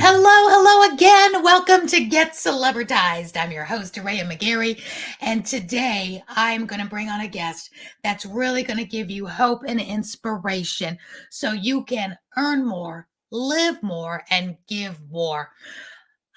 Hello again. Welcome to Get Celebritized. I'm your host, Aurea McGarry, and today I'm going to bring on a guest that's really going to give you hope and inspiration so you can earn more, live more, and give more.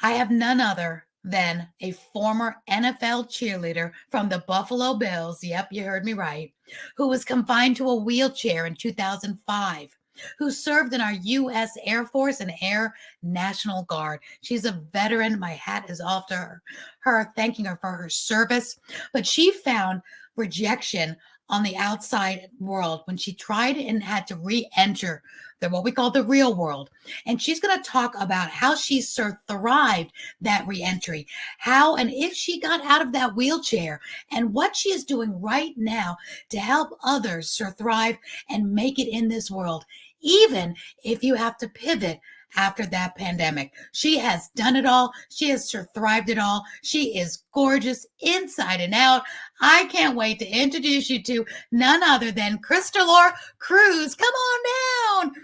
I have none other than a former NFL cheerleader from the Buffalo Bills. Yep, you heard me right. Who was confined to a wheelchair in 2005, who served in our U.S. Air Force and Air National Guard. She's a veteran. My hat is off to her, thanking her for her service. But she found rejection on the outside world when she tried and had to re-enter what we call the real world. And she's going to talk about how she thrived that reentry, how and if she got out of that wheelchair, and what she is doing right now to help others thrive and make it in this world, even if you have to pivot after that pandemic. She has done it all. She has thrived it all. She is gorgeous inside and out. I can't wait to introduce you to none other than Krystalore Crews. Come on down.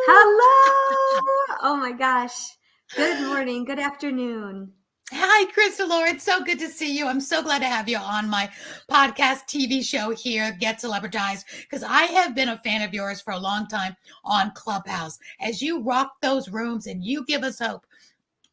Hello. Oh my gosh. Good morning. Good afternoon. Hi, Krystalore. It's so good to see you. I'm so glad to have you on my podcast TV show here, Get Celebritized, because I have been a fan of yours for a long time on Clubhouse. As you rock those rooms and you give us hope,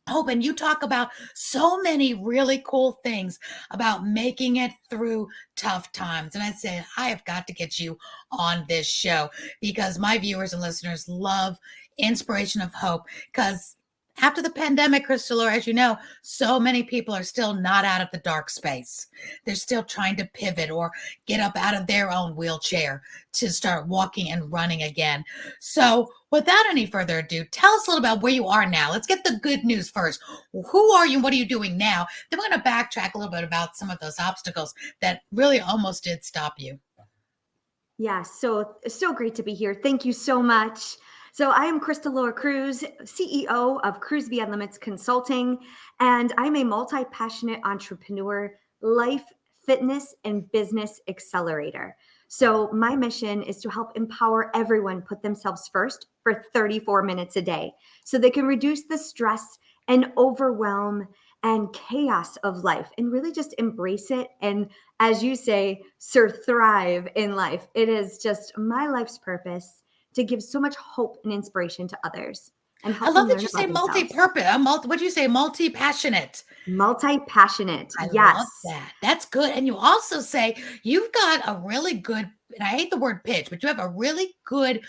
and you talk about so many really cool things about making it through tough times. And I said, I have got to get you on this show because my viewers and listeners love inspiration of hope. Because after the pandemic, Krystalore, as you know, so many people are still not out of the dark space. They're still trying to pivot or get up out of their own wheelchair to start walking and running again. So without any further ado, tell us a little about where you are now. Let's get the good news first. Who are you and what are you doing now? Then we're going to backtrack a little bit about some of those obstacles that really almost did stop you. Yeah, so great to be here. Thank you so much. So I am Krystalore Crews, CEO of Crews Beyond Limits Consulting, and I'm a multi-passionate entrepreneur, life, fitness, and business accelerator. So my mission is to help empower everyone put themselves first for 34 minutes a day so they can reduce the stress and overwhelm and chaos of life and really just embrace it. And as you say, thrive in life. It is just my life's purpose to give so much hope and inspiration to others and help I love them that learn you say about themselves. multi-purpose. What do you say? Multi-passionate. Multi-passionate. I Yes. love that. That's good. And you also say you've got a really good, and I hate the word pitch, but you have a really good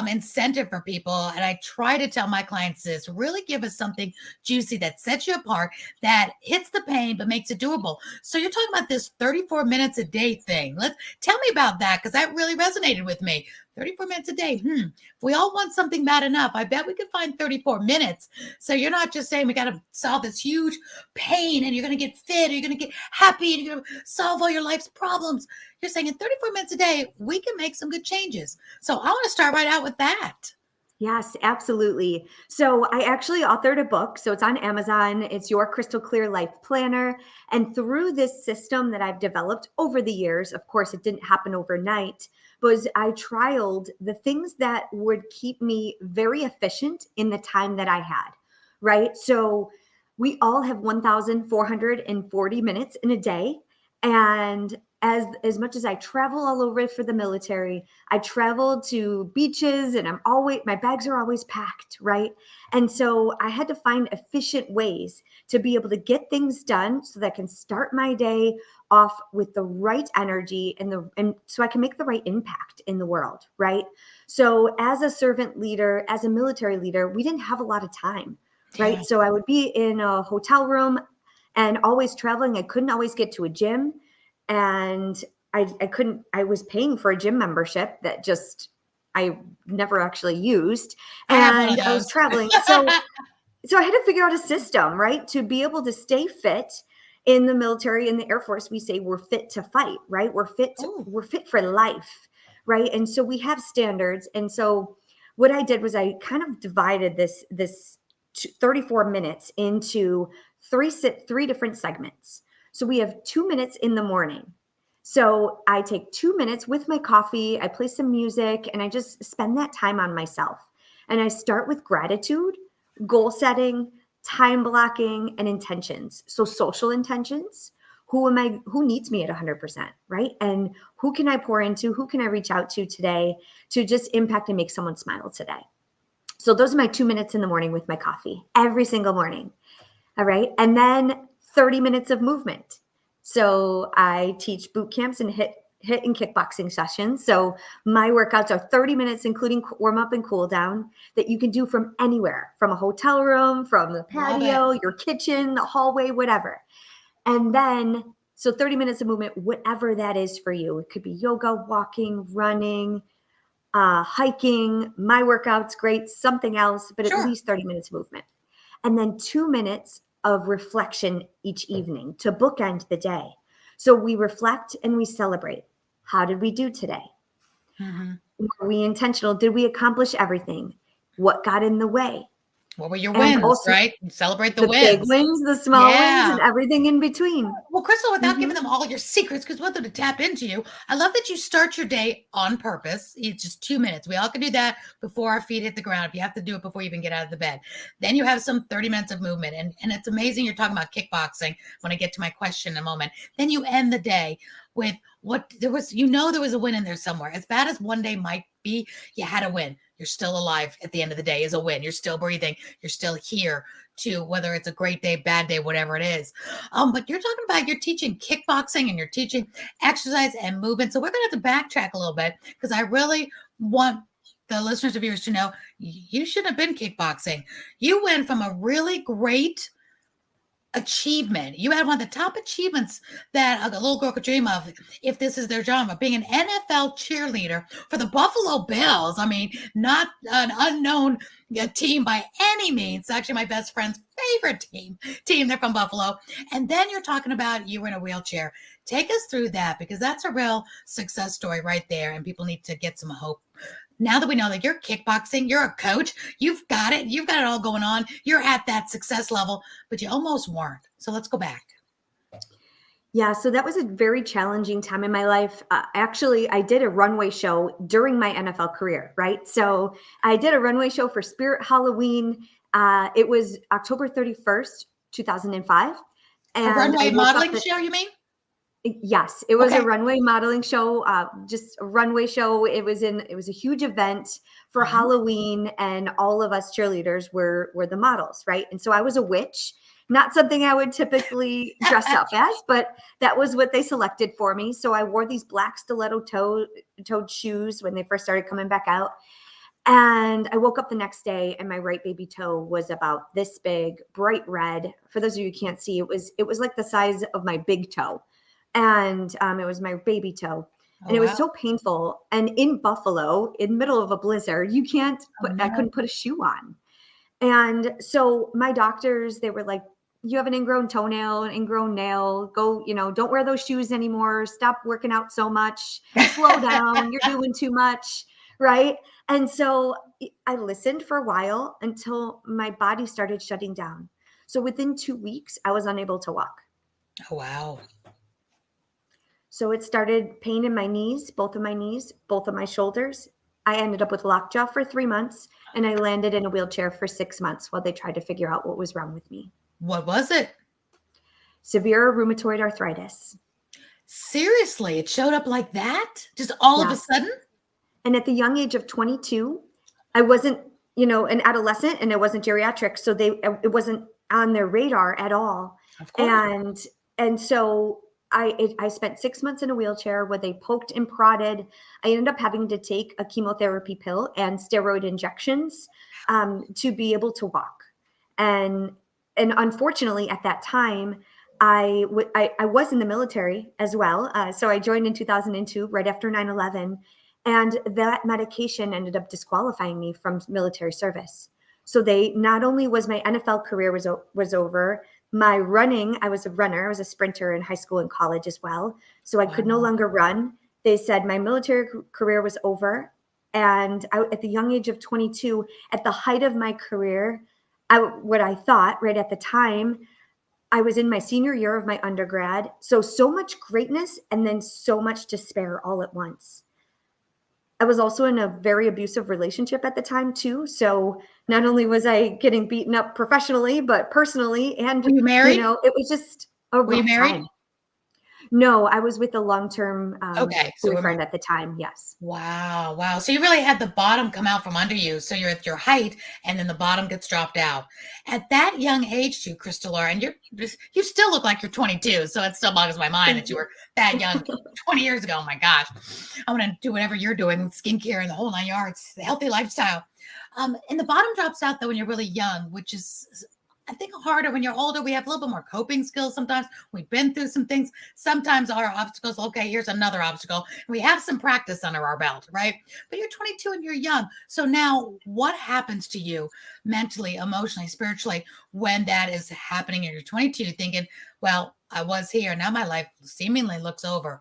incentive for people. And I try to tell my clients this, really give us something juicy that sets you apart, that hits the pain, but makes it doable. So you're talking about this 34 minutes a day thing. Tell me about that, because that really resonated with me. 34 minutes a day. If we all want something bad enough, I bet we could find 34 minutes. So you're not just saying we got to solve this huge pain and you're going to get fit, or you're going to get happy, and you're going to solve all your life's problems. You're saying in 34 minutes a day, we can make some good changes. So I want to start right out with that. Yes, absolutely. So I actually authored a book. So it's on Amazon. It's Your Crystal Clear Life Planner. And through this system that I've developed over the years, of course, it didn't happen overnight, but I trialed the things that would keep me very efficient in the time that I had, right? So we all have 1,440 minutes in a day. And as much as I travel all over for the military, I travel to beaches and my bags are always packed, right? And so I had to find efficient ways to be able to get things done so that I can start my day off with the right energy and so I can make the right impact in the world, right? So as a servant leader, as a military leader, we didn't have a lot of time, right? Yeah. So I would be in a hotel room and always traveling. I couldn't always get to a gym. And I was paying for a gym membership that just I never actually used. I have one of And I was those. traveling. So I had to figure out a system, right? To be able to stay fit. In the military, in the Air Force, we say we're fit to fight, right? We're fit for life, right? And so we have standards. And so what I did was I kind of divided this 34 minutes into three different segments. So we have 2 minutes in the morning. So I take 2 minutes with my coffee, I play some music, and I just spend that time on myself. And I start with gratitude, goal setting, time blocking, and intentions. So social intentions. Who needs me at 100%, right? And who can I pour into? Who can I reach out to today to just impact and make someone smile today? So those are my 2 minutes in the morning with my coffee every single morning. All right. And then 30 minutes of movement. So I teach boot camps and hit and kickboxing sessions. So my workouts are 30 minutes, including warm up and cool down, that you can do from anywhere, from a hotel room, from the Love it. patio, your kitchen, the hallway, whatever. And then, so 30 minutes of movement, whatever that is for you. It could be yoga, walking, running, hiking. My workout's great, something else, but at Sure. least 30 minutes of movement. And then 2 minutes of reflection each evening to bookend the day. So we reflect and we celebrate. How did we do today? Mm-hmm. Were we intentional? Did we accomplish everything? What got in the way? What were your And wins, also right? Celebrate the the big wins. wins, the small wins, Yeah. and everything in between. Well, Crystal, without Mhm. giving them all your secrets, because we'll have to tap into you, I love that you start your day on purpose. It's just 2 minutes. We all can do that before our feet hit the ground. If you have to do it before you even get out of the bed, then you have some 30 minutes of movement. And it's amazing you're talking about kickboxing when I get to my question in a moment. Then you end the day with what there was, there was a win in there somewhere. As bad as one day might be, you had a win. You're still alive at the end of the day is a win. You're still breathing. You're still here to whether it's a great day, bad day, whatever it is. But you're talking about you're teaching kickboxing and you're teaching exercise and movement. So we're going to have to backtrack a little bit because I really want the listeners and viewers to know you should have been kickboxing. You went from a really great achievement. You had one of the top achievements that a little girl could dream of if this is their genre, being an NFL cheerleader for the Buffalo Bills. I mean, not an unknown team by any means. Actually, my best friend's favorite team. They're from Buffalo. And then you're talking about you were in a wheelchair. Take us through that because that's a real success story right there. And people need to get some hope. Now that we know that you're kickboxing, you're a coach, you've got it all going on. You're at that success level, but you almost weren't. So let's go back. Yeah, so that was a very challenging time in my life. Actually, I did a runway show during my NFL career, right? So I did a runway show for Spirit Halloween. It was October 31st, 2005. A And I runway woke up modeling show, you mean? Yes, it was a Okay. runway modeling show, just a runway show. It was a huge event for Uh-huh. Halloween, and all of us cheerleaders were the models, right? And so I was a witch, not something I would typically dress up as, but that was what they selected for me. So I wore these black stiletto-toed shoes when they first started coming back out. And I woke up the next day and my right baby toe was about this big, bright red. For those of you who can't see, it was like the size of my big toe. And it was my baby toe. Oh, And it was wow. so painful. And in Buffalo, in the middle of a blizzard, Oh, I no. couldn't put a shoe on. And so my doctors, they were like, you have an ingrown toenail, an ingrown nail, go, don't wear those shoes anymore. Stop working out so much, slow down. You're doing too much. Right. And so I listened for a while until my body started shutting down. So within 2 weeks, I was unable to walk. Oh, wow. So it started pain in my knees, both of my shoulders. I ended up with lockjaw for 3 months, and I landed in a wheelchair for 6 months while they tried to figure out what was wrong with me. What was it? Severe rheumatoid arthritis. Seriously, it showed up like that? Just all of a Yes. sudden? And at the young age of 22, I wasn't, an adolescent, and I wasn't geriatric, so it wasn't on their radar at all. Of course. And so I spent 6 months in a wheelchair where they poked and prodded. I ended up having to take a chemotherapy pill and steroid injections to be able to walk. And unfortunately, at that time, I was in the military as well. So I joined in 2002, right after 9/11. And that medication ended up disqualifying me from military service. So they not only was my NFL career was over, my running, I was a runner, I was a sprinter in high school and college as well. So I could no Wow. longer run. They said my military career was over. And at the young age of 22, at the height of my career, what I thought right at the time, I was in my senior year of my undergrad. So much greatness and then so much despair all at once. I was also in a very abusive relationship at the time too. So not only was I getting beaten up professionally, but personally, and Were you married? it was just a Were you rough married? time. No, I was with a long-term Okay, so boyfriend at the time. Yes. wow, wow. So you really had the bottom come out from under you. So you're at your height, and then the bottom gets dropped out. At that young age, too, Krystalore, and you still look like you're 22. So it still boggles my mind Thank that you you. were that young 20 years ago. Oh my gosh, I'm gonna do whatever you're doing with skincare and the whole 9 yards, the healthy lifestyle. And the bottom drops out though when you're really young, which is I think harder when you're older. We have a little bit more coping skills sometimes. We've been through some things. Sometimes our obstacles, okay, here's another obstacle. We have some practice under our belt, right? But you're 22 and you're young. So now what happens to you mentally, emotionally, spiritually when that is happening and you're 22 thinking, well, I was here. Now my life seemingly looks over.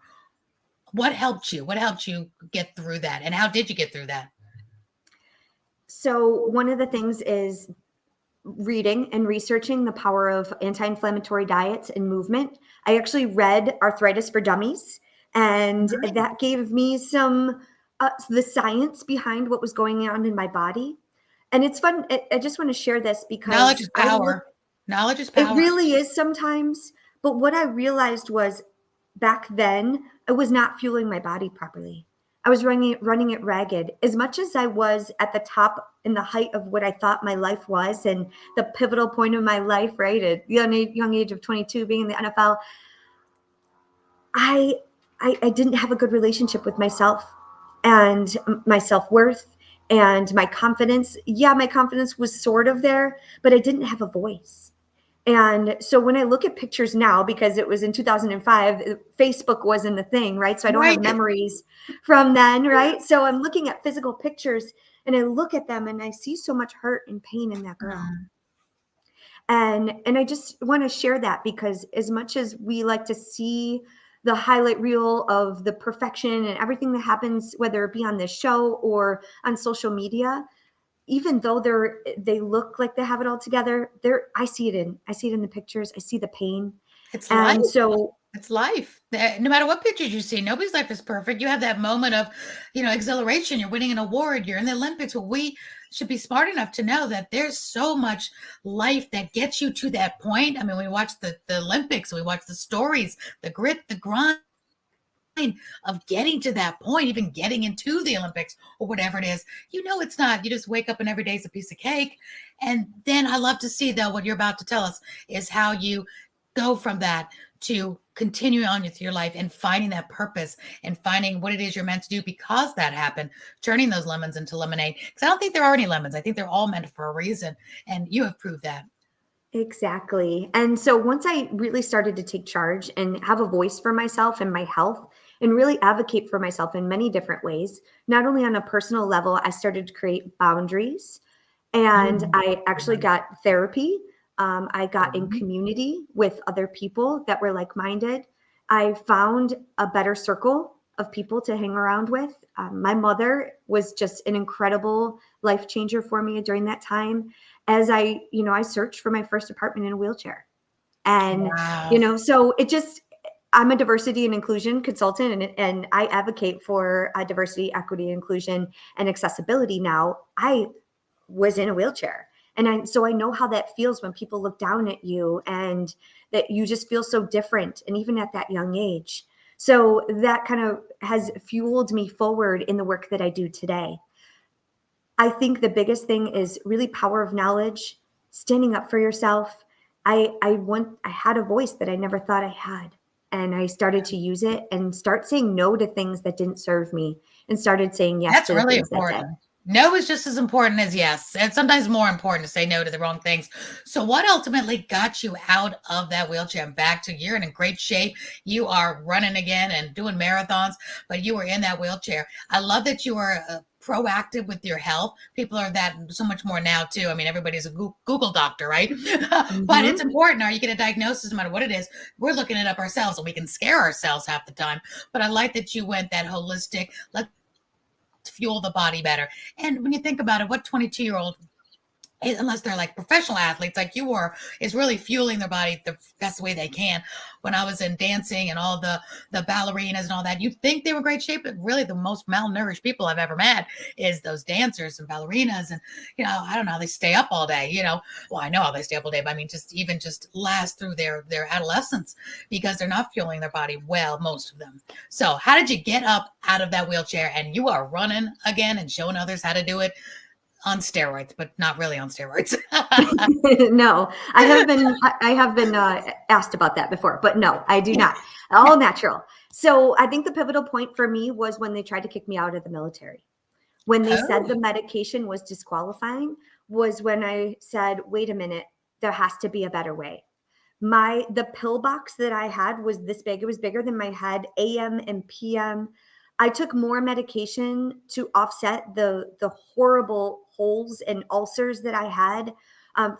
What helped you? What helped you get through that? And how did you get through that? So one of the things is reading and researching the power of anti-inflammatory diets and movement. I actually read Arthritis for Dummies, and Nice. that gave me some the science behind what was going on in my body. And it's fun. I just want to share this Knowledge because is I look. power. Knowledge is It power. really is sometimes. But what I realized was back then, I was not fueling my body properly. I was running it ragged. As much as I was at the top in the height of what I thought my life was and the pivotal point of my life, right? At the young age of 22, being in the NFL, I, I didn't have a good relationship with myself and my self-worth and my confidence. Yeah, my confidence was sort of there, but I didn't have a voice. And so when I look at pictures now, because it was in 2005, Facebook wasn't a thing, right? So I don't Right. have memories from then, right? So I'm looking at physical pictures and I look at them and I see so much hurt and pain in that girl. Mm. And I just want to share that because as much as we like to see the highlight reel of the perfection and everything that happens, whether it be on this show or on social media, even though they look like they have it all together, I see it in the pictures. I see the pain. It's life. And so It's life. No matter what pictures you see, nobody's life is perfect. You have that moment of, exhilaration. You're winning an award. You're in the Olympics. Well, we should be smart enough to know that there's so much life that gets you to that point. I mean, we watch the Olympics, we watch the stories, the grit, the grind of getting to that point, even getting into the Olympics or whatever it is. It's not. You just wake up and every day's a piece of cake. And then I love to see, though, what you're about to tell us is how you go from that to continuing on with your life and finding that purpose and finding what it is you're meant to do because that happened, turning those lemons into lemonade. Because I don't think there are any lemons. I think they're all meant for a reason. And you have proved that. exactly. And so once I really started to take charge and have a voice for myself and my health and really advocate for myself in many different ways, not only on a personal level, I started to create boundaries and Mm. I actually got therapy. I got in community with other people that were like minded. I found a better circle of people to hang around with. My mother was just an incredible life changer for me during that time. As I searched for my first apartment in a wheelchair. And, Wow. so it just, I'm a diversity and inclusion consultant and I advocate for diversity, equity, inclusion, and accessibility now. I was in a wheelchair. So I know how that feels when people look down at you and that you just feel so different. And even at that young age. So that kind of has fueled me forward in the work that I do today. I think the biggest thing is really power of knowledge, standing up for yourself. I had a voice that I never thought I had. And I started to use it and start saying no to things that didn't serve me and started saying yes That's to the really things that did. important. No is just as important as yes, and sometimes more important to say no to the wrong things. So what ultimately got you out of that wheelchair and back to you're in great shape. You are running again and doing marathons, but you were in that wheelchair. I love that you are proactive with your health. People are that so much more now too. I mean, everybody's a Google doctor, right? But it's Mm-hmm. important. Are you get a diagnosis, no matter what it is, we're looking it up ourselves and we can scare ourselves half the time. But I like that you went that holistic, let's fuel the body better. And when you think about it, what 22-year-old unless they're like professional athletes like you were, is really fueling their body the best way they can. When I was in dancing and all the ballerinas and all that, you'd think they were in great shape, but really the most malnourished people I've ever met is those dancers and ballerinas. And I don't know how they stay up all day. Well, I know how they stay up all day, but I mean, just last through their adolescence, because they're not fueling their body well, most of them. So how did you get up out of that wheelchair and you are running again and showing others how to do it? On steroids, but not really on steroids. No, I have been asked about that before, but no, I do not. All natural. So I think the pivotal point for me was when they tried to kick me out of the military. When they said the medication was disqualifying was when I said, wait a minute, there has to be a better way. The pill box that I had was this big. It was bigger than my head, AM and PM. I took more medication to offset the horrible holes and ulcers that I had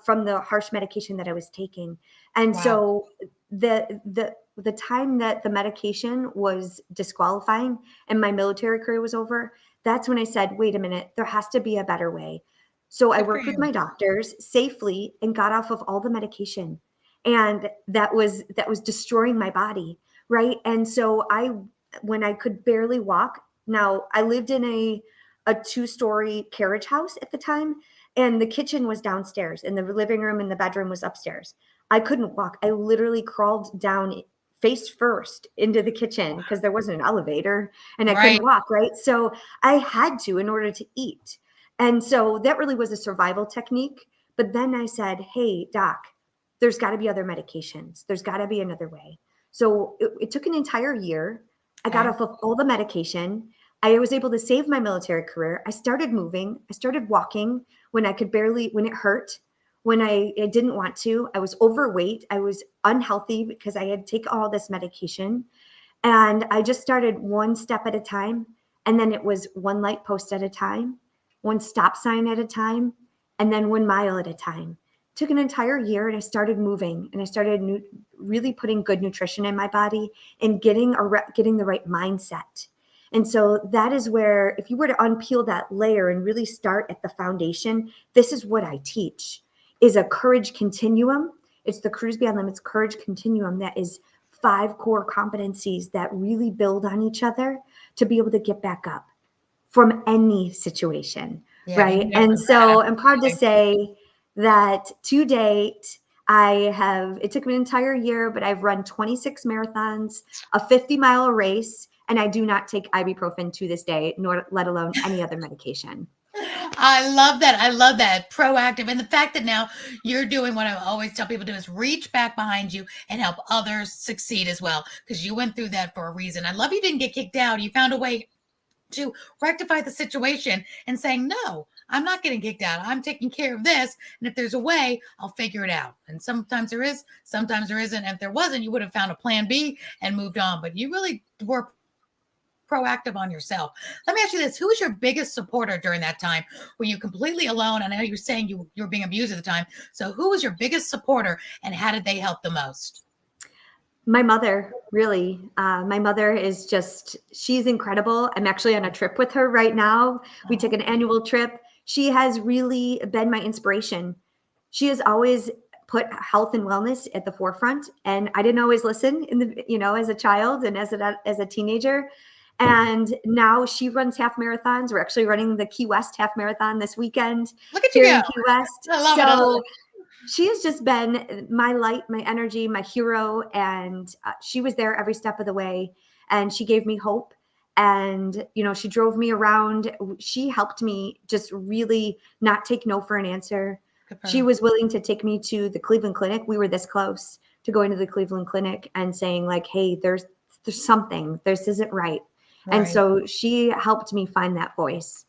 from the harsh medication that I was taking. And Wow. so the time that the medication was disqualifying and my military career was over, that's when I said, wait a minute, there has to be a better way. So I Good for worked with you. my doctors safely and got off of all the medication. And that was destroying my body, right? And so when I could barely walk, now I lived in a 2-story carriage house at the time, and the kitchen was downstairs and the living room and the bedroom was upstairs. I couldn't walk. I literally crawled down face first into the kitchen because there wasn't an elevator and I Right. couldn't walk, right? So I had to in order to eat. And so that really was a survival technique. But then I said, hey, doc, there's got to be other medications. There's got to be another way. So it took an entire year. I got Okay. off of all the medication. I was able to save my military career. I started moving. I started walking when I could barely, when it hurt, when I didn't want to. I was overweight. I was unhealthy because I had taken all this medication. And I just started one step at a time. And then it was one light post at a time, one stop sign at a time, and then 1 mile at a time. It took an entire year and I started moving and I started really putting good nutrition in my body and getting the right mindset. And so that is where, if you were to unpeel that layer and really start at the foundation, this is what I teach, is a courage continuum. It's the Crews Beyond Limits courage continuum that is 5 core competencies that really build on each other to be able to get back up from any situation, Yeah, you right? can go And from that. so I'm proud to say that to date, it took me an entire year, but I've run 26 marathons, a 50-mile race, and I do not take ibuprofen to this day, nor let alone any other medication. I love that. I love that. Proactive. And the fact that now you're doing what I always tell people to do is reach back behind you and help others succeed as well. Because you went through that for a reason. I love you didn't get kicked out. You found a way to rectify the situation and saying, no, I'm not getting kicked out. I'm taking care of this. And if there's a way, I'll figure it out. And sometimes there is, sometimes there isn't. And if there wasn't, you would have found a plan B and moved on. But you really were proactive on yourself. Let me ask you this. Who was your biggest supporter during that time? Were you completely alone? And I know you were saying you were being abused at the time. So who was your biggest supporter and how did they help the most? My mother, really. My mother is she's incredible. I'm actually on a trip with her right now. We took an annual trip. She has really been my inspiration. She has always put health and wellness at the forefront. And I didn't always listen as a child and as a teenager. And now she runs half marathons. We're actually running the Key West half marathon this weekend Look at you here go. in Key West. I love it. I love So it. she has just been my light, my energy, my hero. And she was there every step of the way. And she gave me hope. And, she drove me around. She helped me just really not take no for an answer. She was willing to take me to the Cleveland Clinic. We were this close to going to the Cleveland Clinic and saying like, hey, there's something, this isn't right. And Right. so she helped me find that voice.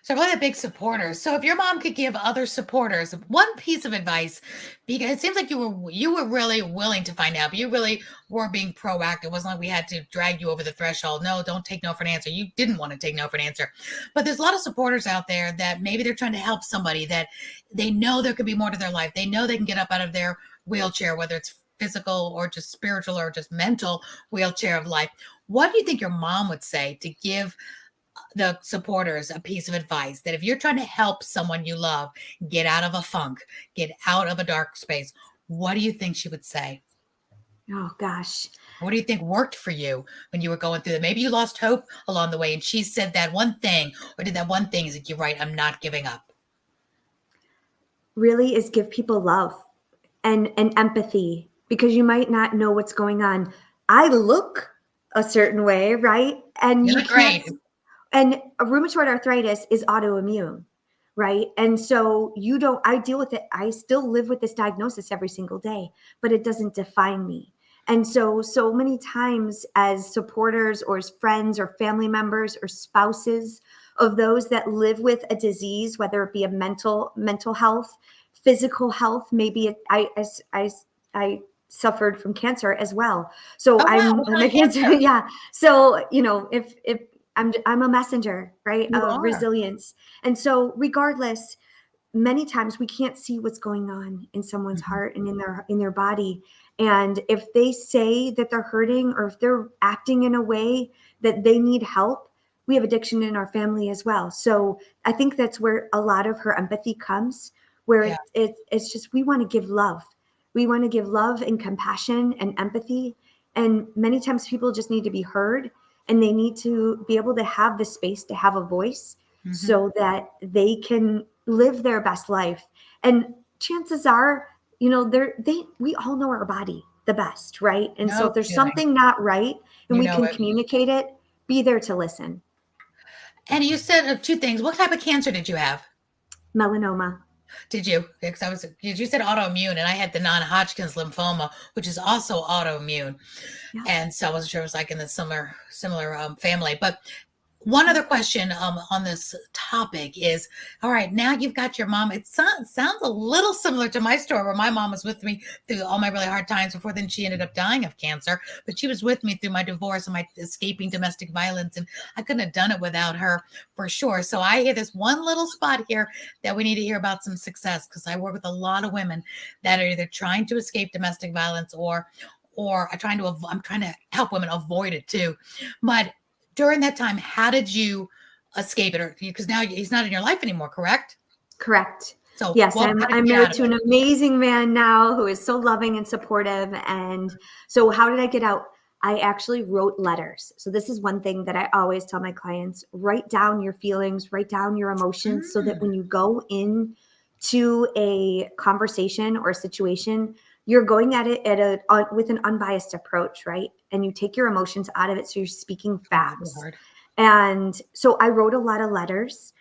So really a big supporter. So if your mom could give other supporters one piece of advice, because it seems like you were really willing to find out, but you really were being proactive. It wasn't like we had to drag you over the threshold. No, don't take no for an answer. You didn't want to take no for an answer. But there's a lot of supporters out there that maybe they're trying to help somebody that they know there could be more to their life. They know they can get up out of their wheelchair, whether it's physical or just spiritual or just mental wheelchair of life. What do you think your mom would say to give the supporters a piece of advice that if you're trying to help someone you love get out of a funk, get out of a dark space, what do you think she would say? Oh gosh. What do you think worked for you when you were going through that? Maybe you lost hope along the way and she said that one thing or did that one thing is like, you're right, I'm not giving up. Really is give people love and empathy, because you might not know what's going on. I look a certain way, right? And You you look can't, great. and rheumatoid arthritis is autoimmune, right? And so you don't, I deal with it. I still live with this diagnosis every single day, but it doesn't define me. And so many times as supporters or as friends or family members or spouses of those that live with a disease, whether it be a mental health, physical health, maybe I suffered from cancer as well. So Oh wow, what I'm kind a of cancer. cancer? Yeah. So, if I'm a messenger, right, You of are. resilience. And so regardless, many times we can't see what's going on in someone's Mhm. heart and in their body. And if they say that they're hurting or if they're acting in a way that they need help, we have addiction in our family as well. So I think that's where a lot of her empathy comes, where Yeah. it's just we want to give love. We want to give love and compassion and empathy. And many times people just need to be heard, and they need to be able to have the space to have a voice Mhm. so that they can live their best life. And chances are, we all know our body the best, right? And so No if there's kidding. something not right and You we know can it. communicate it, be there to listen. And you said two things. What type of cancer did you have? Melanoma. Did you? Because you said autoimmune, and I had the non-Hodgkin's lymphoma, which is also autoimmune, Yeah. and so I wasn't sure it was like in the similar family. But one other question on this topic is, all right, now you've got your mom. It sounds a little similar to my story where my mom was with me through all my really hard times before then she ended up dying of cancer. But she was with me through my divorce and my escaping domestic violence. And I couldn't have done it without her for sure. So I hear this one little spot here that we need to hear about some success because I work with a lot of women that are either trying to escape domestic violence or I'm trying to help women avoid it too. But during that time, how did you escape it? Or because now he's not in your life anymore, correct? Correct. So, Yes, well, how did I'm you get out married of to it? an amazing man now who is so loving and supportive. And so how did I get out? I actually wrote letters. So this is one thing that I always tell my clients: write down your feelings, write down your emotions, so that Mm, when you go in to a conversation or a situation, you're going at it with an unbiased approach, right? And you take your emotions out of it, so you're speaking oh, so facts. hard. And so I wrote a lot of letters.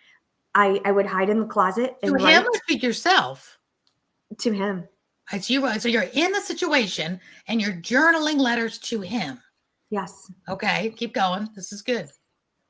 I would hide in the closet To and him write or to yourself? to him. So you're in the situation and you're journaling letters to him. Yes. Okay, keep going. This is good.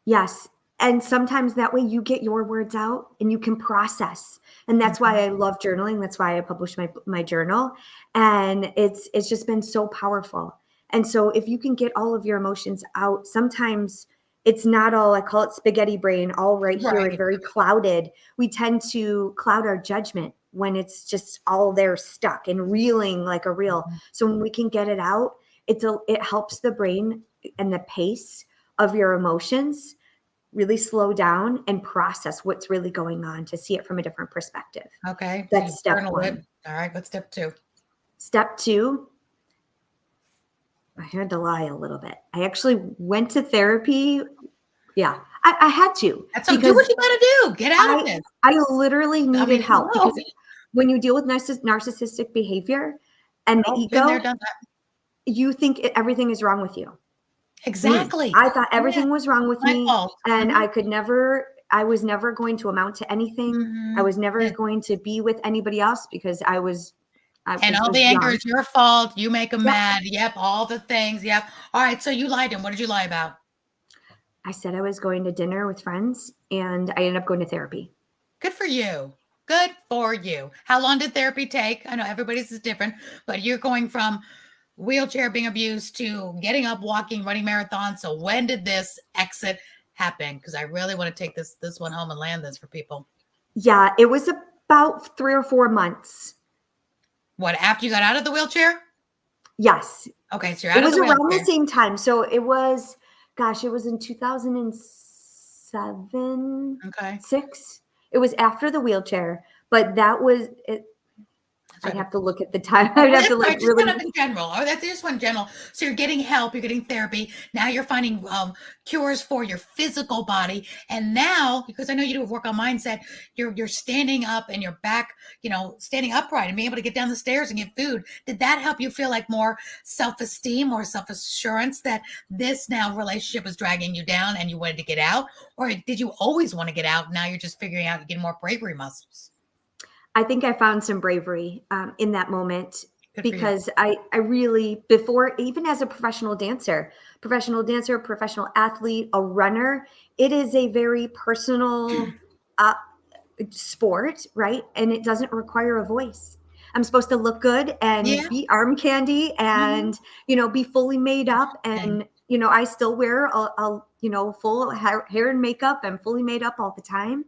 Yes. And sometimes that way you get your words out and you can process. And that's why Mhm. I love journaling. That's why I publish my journal. And it's just been so powerful. And so if you can get all of your emotions out, sometimes it's not all, I call it spaghetti brain, all right here and Right. very clouded. We tend to cloud our judgment when it's just all there stuck and reeling like a reel. Mhm. So when we can get it out, it helps the brain and the pace of your emotions really slow down and process what's really going on to see it from a different perspective. Okay, so you That's step journal it. one. All right, what's step two? Step two, I had to lie a little bit. I actually went to therapy. Yeah, I had to, That's so do what because you gotta do. Get out of I this. I literally I needed mean, help, hello. because when you deal with narcissistic behavior and the Oh, been there, ego, done that. you think everything is wrong with you. Me. Exactly. I thought Yeah, everything was wrong with my me, fault. and Mhm. I was never going to amount to anything. I Mhm. was never going to be with anybody else because I And all the was anger young. is your fault. You make them Yep. mad. Yep, all the things. Yep. All right, so you lied to him. What did you lie about? I said I was going to dinner with friends, and I ended up going to therapy. Good for you. Good for you. How long did therapy take? I know everybody's is different, but you're going from wheelchair being abused to getting up, walking, running marathons. So when did this exit happen? Because I really want to take this one home and land this for people. Yeah, it was about 3 or 4 months. What, after you got out of the wheelchair? Yes. Okay, so you're It out of was the around the wheelchair. same time. So it was, gosh, it was in 2007. 7, Okay. 6. It was after the wheelchair, but that was it. That's I'd right have to before. look at the time. Oh, I'd well, have that's to like right. Just kind of really. in general. Oh, that's just one general. So you're getting help, you're getting therapy. Now you're finding cures for your physical body, and now because I know you do work on mindset, you're standing up and you're back, standing upright and being able to get down the stairs and get food. Did that help you feel like more self-esteem or self-assurance that this now relationship was dragging you down and you wanted to get out, or did you always want to get out? Now you're just figuring out you get more bravery muscles. I think I found some bravery in that moment Good for you. because I really, before, even as a professional athlete, a runner, it is a very personal uh, sport, right? And it doesn't require a voice. I'm supposed to look good and Yeah. be arm candy Mhm. and, be fully made up. And, I still wear full hair and makeup. I'm fully made up all the time.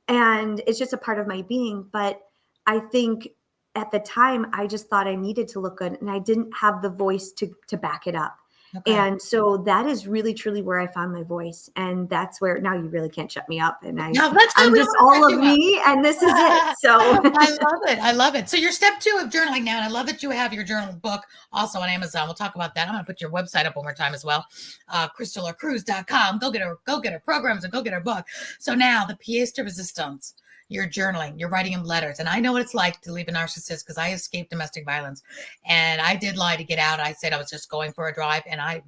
And it's just a part of my being. But I think at the time, I just thought I needed to look good and I didn't have the voice to back it up. Okay. And so that is really truly where I found my voice. And that's where now you really can't shut me up. And No, that's good. I'm We just don't want to all set of you up. me and this is it. So I love it. I love it. So you're step 2 of journaling now, and I love that you have your journal book also on Amazon. We'll talk about that. I'm going to put your website up one more time as well. KrystalloreCrews.com. Go get her programs and go get her book. So now the pièce de resistance. You're journaling, you're writing him letters. And I know what it's like to leave a narcissist because I escaped domestic violence. And I did lie to get out. I said I was just going for a drive, and I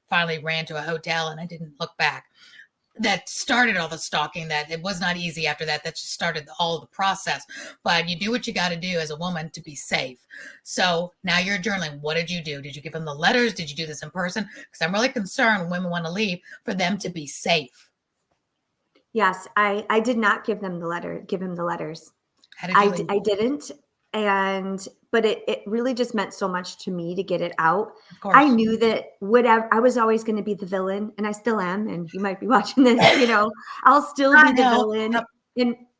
finally ran to a hotel and I didn't look back. That started all the stalking. That it was not easy after that. That just started all the process. But you do what you got to do as a woman to be safe. So now you're journaling. What did you do? Did you give them the letters? Did you do this in person? Because I'm really concerned when women want to leave for them to be safe. yes, I did not give him the letters. How did you leave? I didn't. But it really just meant so much to me to get it out. Of I course. knew that whatever, I was always going to be the villain, and I still am. And you might be watching this, I'll still I be the know. villain. Yep.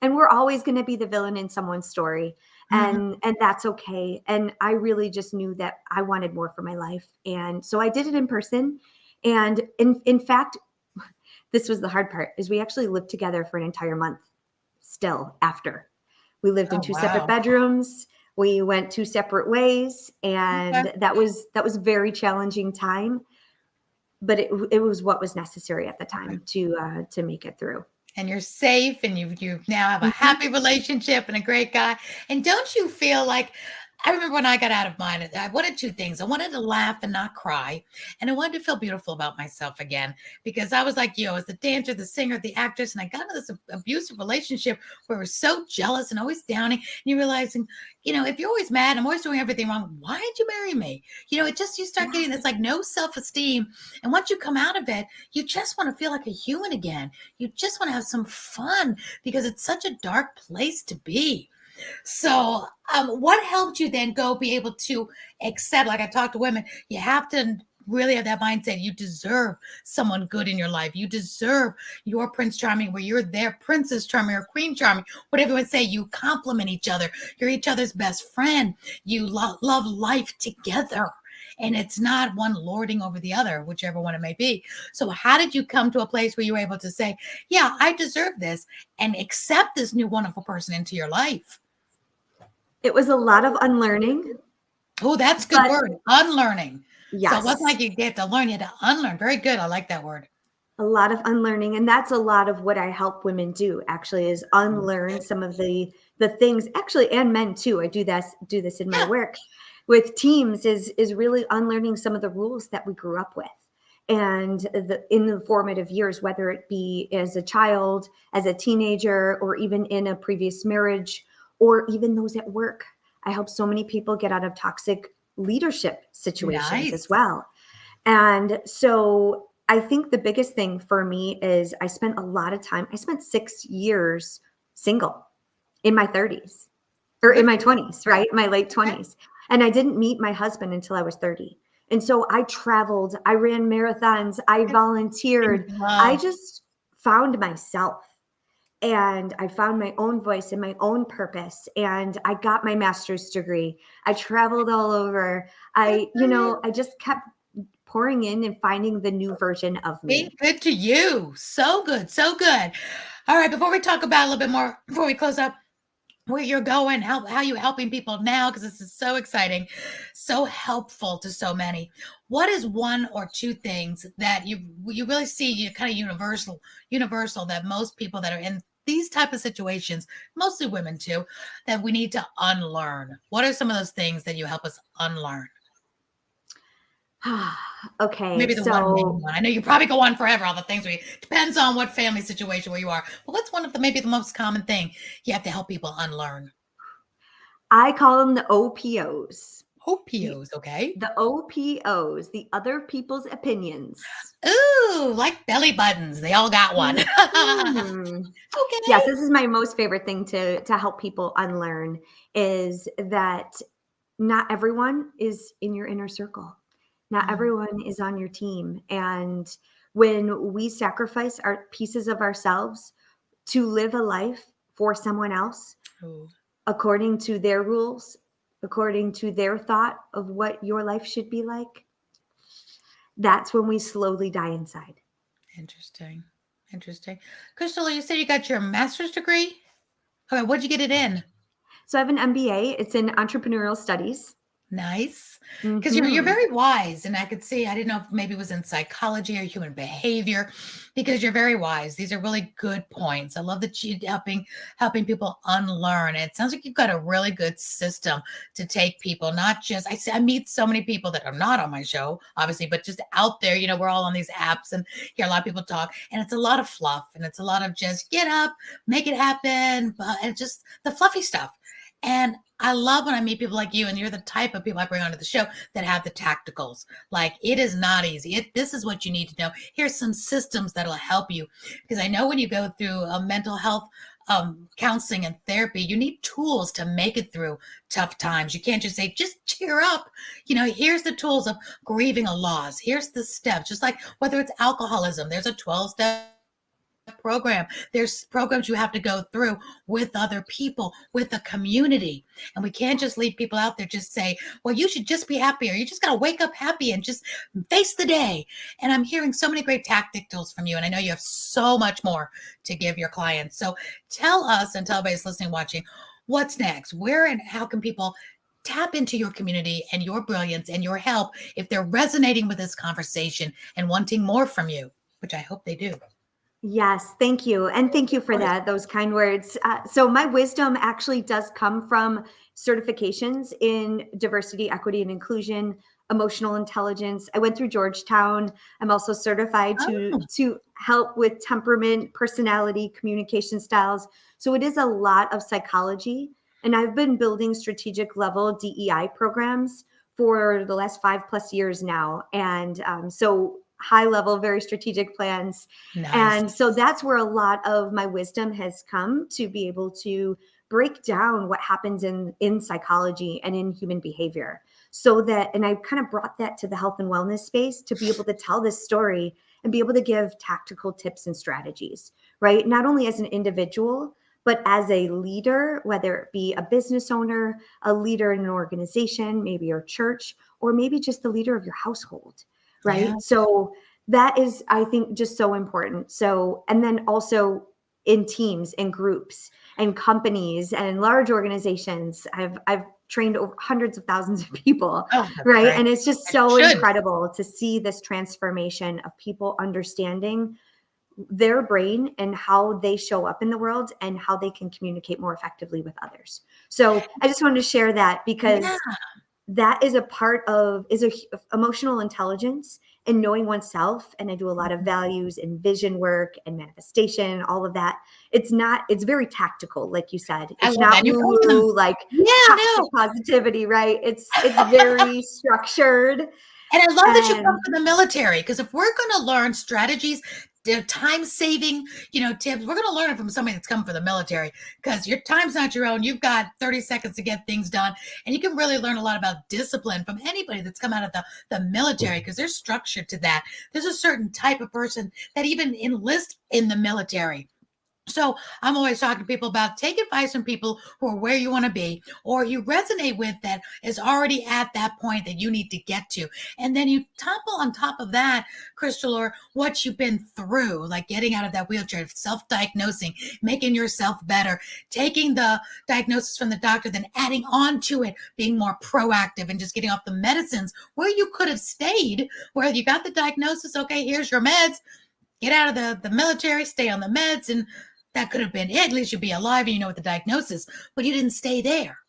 And we're always going to be the villain in someone's story. Mhm. And that's okay. And I really just knew that I wanted more for my life. And so I did it in person. And in fact, this was the hard part is we actually lived together for an entire month still after. We lived in Oh, 2 separate wow. bedrooms. We went 2 separate ways, Okay. and that was a very challenging time, but it was what was necessary at the Okay. time to make it through. And you're safe and you now have a Mhm. happy relationship and a great guy. And don't you feel like I remember when I got out of mine, I wanted 2 things. I wanted to laugh and not cry, and I wanted to feel beautiful about myself again because I was like you, I was the dancer, the singer, the actress, and I got into this abusive relationship where we're so jealous and always downing. And you're realizing, if you're always mad, I'm always doing everything wrong. Why did you marry me? It just you start getting Yeah. this like no self-esteem, and once you come out of it, you just want to feel like a human again. You just want to have some fun because it's such a dark place to be. So, what helped you then go be able to accept? Like I talk to women, you have to really have that mindset. You deserve someone good in your life. You deserve your Prince Charming, where you're their Princess Charming or Queen Charming, whatever you would say. You complement each other. You're each other's best friend. You love life together. And it's not one lording over the other, whichever one it may be. So, how did you come to a place where you were able to say, yeah, I deserve this and accept this new wonderful person into your life? It was a lot of unlearning, Oh, that's a good but word, unlearning. So it wasn't yes, like you get to learn, you had to unlearn. Very good. I like that word. a lot of unlearning, and that's a lot of what I help women do actually is unlearn some of the things actually, and men too. I do this in my Yeah. work with teams is really unlearning some of the rules that we grew up with. And in the formative years, whether it be as a child, as a teenager, or even in a previous marriage, or even those at work. I help so many people get out of toxic leadership situations as Nice. well. And so I think the biggest thing for me is I spent a lot of time, I spent 6 years single in my 30s or in Good my for you. 20s, right? My late Okay. 20s. And I didn't meet my husband until I was 30. And so I traveled, I ran marathons, I Good. In volunteered. I love. just found myself and I found my own voice and my own purpose. And I got my master's degree. I traveled all over. Good for you. I just kept pouring in and finding the new version of Be me. good to you. So good. So good. All right. Before we talk about a little bit more, before we close up, where you're going, how you helping people now, because this is so exciting, so helpful to so many. What is one or two things that you really see, you kind of universal that most people that are in these type of situations, mostly women too, that we need to unlearn? What are some of those things that you help us unlearn? Okay, Maybe the one main so one. I know you probably go on forever, all the things depends on what family situation where you are. But what's one of the maybe the most common thing you have to help people unlearn? I call them the OPOs. The OPOs, okay. the OPOs, the other people's opinions. Ooh, like belly buttons. They all got one. Mhm. Yes, Okay. this is my most favorite thing to help people unlearn is that not everyone is in your inner circle. Not Mm. everyone is on your team. And when we sacrifice our pieces of ourselves to live a life for someone else, Ooh, according to their rules, according to their thought of what your life should be like, that's when we slowly die inside. interesting. Interesting. Crystal, you said you got your master's degree? Okay, what'd you get it in? So I have an MBA, it's in entrepreneurial studies. Nice. Because you're Mhm. very wise. And I could see, I didn't know if maybe it was in psychology or human behavior, because you're very wise. These are really good points. I love that you helping people unlearn. It sounds like you've got a really good system to take people, not just I meet so many people that are not on my show, obviously, but just out there, we're all on these apps and hear a lot of people talk, and it's a lot of fluff and it's a lot of just get up, make it happen, and just the fluffy stuff. And I love when I meet people like you, and you're the type of people I bring onto the show that have the tacticals. Like, it is not easy. This is what you need to know. Here's some systems that'll help you. Because I know when you go through a mental health counseling and therapy, you need tools to make it through tough times. You can't just say, just cheer up. Here's the tools of grieving a loss. Here's the steps. Just like whether it's alcoholism, there's a 12-step program. There's programs you have to go through with other people, with a community. And we can't just leave people out there just say, well, you should just be happy, or you just got to wake up happy and just face the day. And I'm hearing so many great tacticals from you. And I know you have so much more to give your clients. So tell us, and tell everybody listening, watching, what's next? Where and how can people tap into your community and your brilliance and your help if they're resonating with this conversation and wanting more from you, which I hope they do. Yes, thank you. And thank you Of for course. that, those kind words. So, my wisdom actually does come from certifications in diversity, equity, and inclusion, emotional intelligence. I went through Georgetown. I'm also certified Oh, to help with temperament, personality, communication styles. So, it is a lot of psychology. And I've been building strategic level DEI programs for the last 5+ years now. And so, high level, very strategic plans, nice. and so that's where a lot of my wisdom has come to be able to break down what happens in psychology and in human behavior. So that, and I kind of brought that to the health and wellness space to be able to tell this story and be able to give tactical tips and strategies, right? Not only as an individual, but as a leader, whether it be a business owner, a leader in an organization, maybe your church, or maybe just the leader of your household, Yeah. right? So that is, I think, just so important. So, and then also in teams and groups and companies and large organizations, I've trained over hundreds of thousands of people, Oh, that's right? great. And it's just It so should. incredible to see this transformation of people understanding their brain and how they show up in the world and how they can communicate more effectively with others. So I just wanted to share that Yeah. because that is a part of emotional intelligence and knowing oneself. And I do a lot of Mhm. values and vision work and manifestation, all of that. It's very tactical, like you said. I It's love that. not And you're woo both of them. woo like Yeah, toxic no. positivity, right? It's very structured. And I love that you come And from the military, because if we're going to learn strategies, the time saving, tips, we're going to learn it from somebody that's come from the military, because your time's not your own. You've got 30 seconds to get things done. And you can really learn a lot about discipline from anybody that's come out of the military, because there's structure to that. There's a certain type of person that even enlists in the military. So I'm always talking to people about take advice from people who are where you want to be, or you resonate with that is already at that point that you need to get to. And then you topple on top of that, Krystalore, what you've been through, like getting out of that wheelchair, self-diagnosing, making yourself better, taking the diagnosis from the doctor, then adding on to it, being more proactive and just getting off the medicines where you could have stayed, where you got the diagnosis, okay, here's your meds, get out of the military, stay on the meds, and that could have been it. At least you'd be alive and you know what the diagnosis, but you didn't stay there.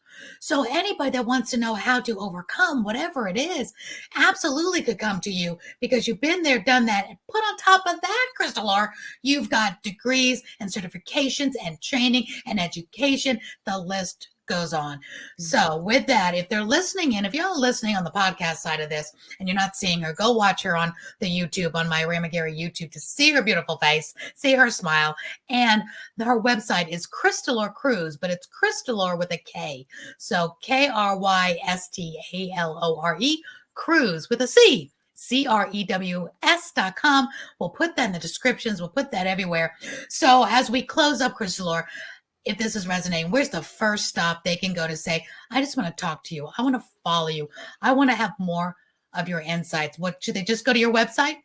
So anybody that wants to know how to overcome whatever it is, absolutely could come to you because you've been there, done that. And put on top of that, Krystalore, you've got degrees and certifications and training and education. The list goes on. So with that, if they're listening in, if you're listening on the podcast side of this and you're not seeing her, go watch her on the YouTube, on my Aurea McGarry YouTube, to see her beautiful face, see her smile. And her website is Krystalore Crews, but it's Krystalore with a K. So Krystalore, Crews with a C. Crews.com. We'll put that in the descriptions. We'll put that everywhere. So as we close up, Krystalore, if this is resonating, where's the first stop they can go to say, I just want to talk to you. I want to follow you. I want to have more of your insights. What should they just go to your website?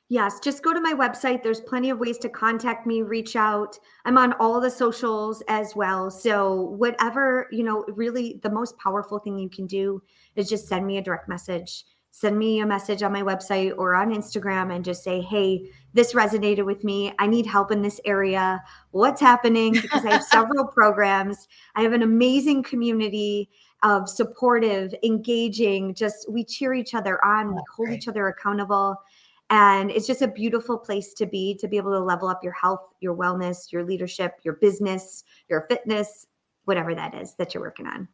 Yes, just go to my website. There's plenty of ways to contact me, reach out. I'm on all the socials as well. So whatever, really the most powerful thing you can do is just send me a direct message. Send me a message on my website or on Instagram and just say, hey, this resonated with me. I need help in this area. What's happening? Because I have several programs. I have an amazing community of supportive, engaging, just we cheer each other on. We hold each other accountable. And it's just a beautiful place to be able to level up your health, your wellness, your leadership, your business, your fitness, whatever that is that you're working on.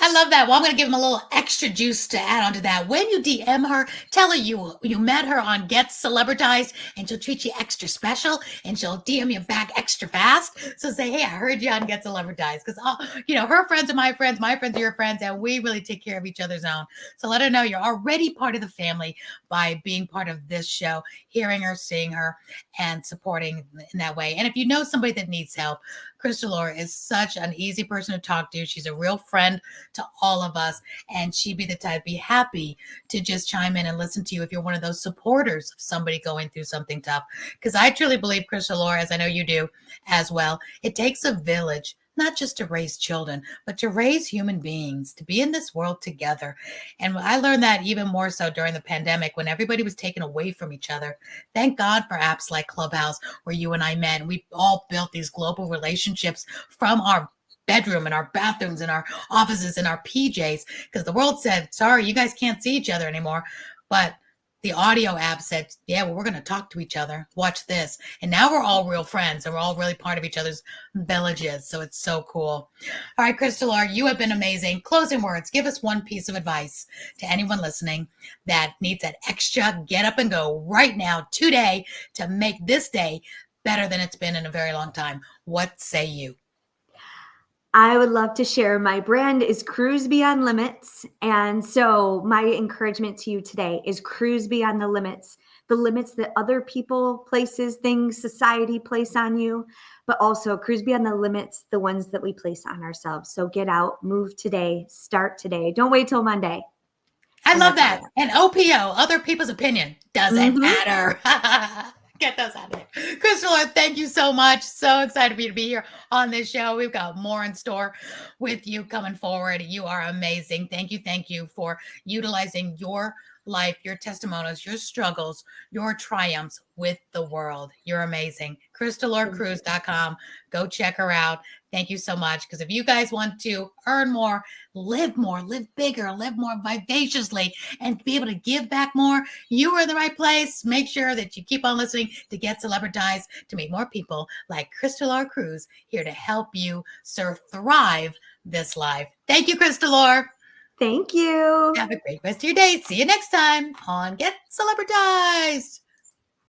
I love that. Well, I'm going to give them a little extra juice to add onto that. When you DM her, tell her you met her on Get Celebritized, and she'll treat you extra special, and she'll DM you back extra fast. So say, hey, I heard you on Get Celebritized, because her friends are my friends are your friends, and we really take care of each other's own. So let her know you're already part of the family by being part of this show, hearing her, seeing her, and supporting in that way. And if you know somebody that needs help, Krystalore is such an easy person to talk to. She's a real friend to all of us, and she'd be the type be happy to just chime in and listen to you if you're one of those supporters of somebody going through something tough. Because I truly believe, Krystalore, as I know you do as well, it takes a village, not just to raise children, but to raise human beings, to be in this world together. And I learned that even more so during the pandemic when everybody was taken away from each other. Thank God for apps like Clubhouse, where you and I met, and we all built these global relationships from our bedroom and our bathrooms and our offices and our PJs, because the world said, sorry, you guys can't see each other anymore. But the audio app said, yeah, well, we're going to talk to each other. Watch this. And now we're all real friends, and we're all really part of each other's villages. So it's so cool. All right, Krystalore, you have been amazing. Closing words. Give us one piece of advice to anyone listening that needs that extra get up and go right now, today, to make this day better than it's been in a very long time. What say you? I would love to share. My brand is Cruise Beyond Limits. And so my encouragement to you today is cruise beyond the limits that other people, places, things, society place on you, but also cruise beyond the limits, the ones that we place on ourselves. So get out, move today, start today. Don't wait till Monday. I love that. And OPO, other people's opinion, doesn't matter. Get those out of there. Krystalore, thank you so much. So excited for you to be here on this show. We've got more in store with you coming forward. You are amazing. Thank you for utilizing your life, your testimonials, your struggles, your triumphs with the world. You're amazing. KrystaloreCrews.com. Go check her out. Thank you so much. Because if you guys want to earn more, live bigger, live more vivaciously, and be able to give back more, you are in the right place. Make sure that you keep on listening to Get Celebritized to meet more people like Krystalore Crews here to help you thrive this life. Thank you, Krystalore. Thank you. Have a great rest of your day. See you next time on Get Celebritized.